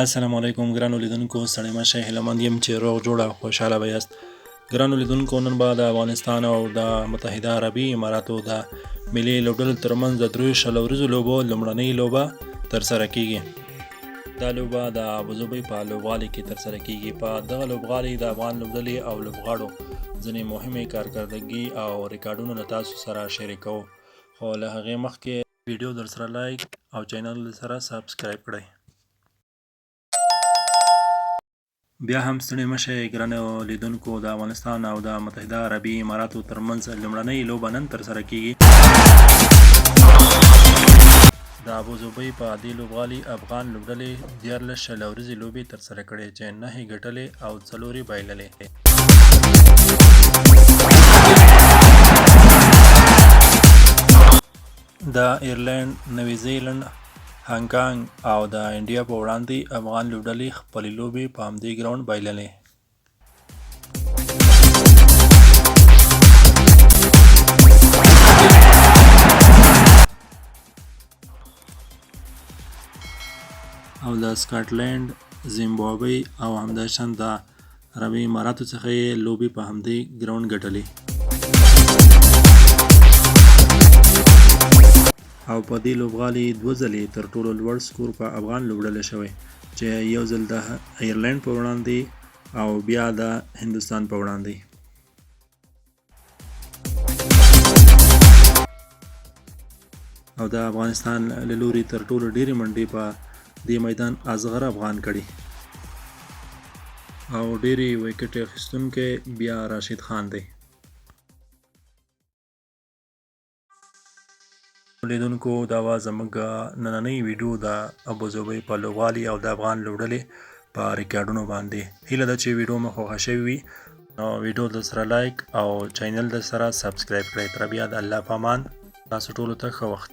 السلام علیکم ګرانو لیدونکو، ستړي مه شئ. هیله مند یم چې روغ جوړ او خوشحاله به یاست. ګرانو لیدونکو، نن به د افغانستان او د متحرعربي اماراتو د ملي لوبډلو ترمنځ د دریو شل ورځو لوبو لومړنۍ لوبه ترسره کیږي. دا لوبه د ابوظبي په لوبغالي کې ترسره کیږي. په دغه لوبغالي د افغان لوبډلي او لوبغاړو ځینې مهمې کارکردګي او ریکارډونه له تاسو سره شریکوو، خو له هغې مخکې ویډیو در سره لایک او چینل سره سبسکرایب کړئ. بیا هم ستړي مه شئ ګرانو لیدونکو، د افغانستان او د متحرعربي اماراتو ترمنځ لومړنۍ لوبه نن ترسره کیږي. د ابوظبي په دې لوبغالي افغان لوبډلې 14 شل ورځې لوبې ترسره کړې چې 9 ګټلې او 4 بایللې. د ایرلند، نوی زیلند، هانګکانګ او د انډیا په وړاندې افغان لوبډلې خپلې لوبې په همدې ګراوند بایللې. او د سکاټلند، زیمبابوې او همداشان د عربي اماراتو څخه یې لوبې په همدې ګراوند ګټلې. او په دې لوبغالي 2 ځلې تر ټولو لوړ سکور په افغان لوبډله شوی، چې یو ځل د ایرلند په وړاندې او بیا د هندوستان په وړاندې. او د افغانستان له لوري تر ټولو ډېرې منډې په دې میدان اصغر افغان کړي او ډېرې ویکټ اخیستونکی بیا راشد خان دی. لیدونکو، دا وه زموږ نننۍ ویډیو د ابوظبي په لوبغالي او د افغان لوبډلې په ریکارډونو باندې. هیله ده چې ویډیو مو خوښه شوې وي، نو ویډیو در سره لایک او چینل در سره سبسکرایب کړئ. تر بیا د الله په امان، تاسو ټولو ته ښه وخت.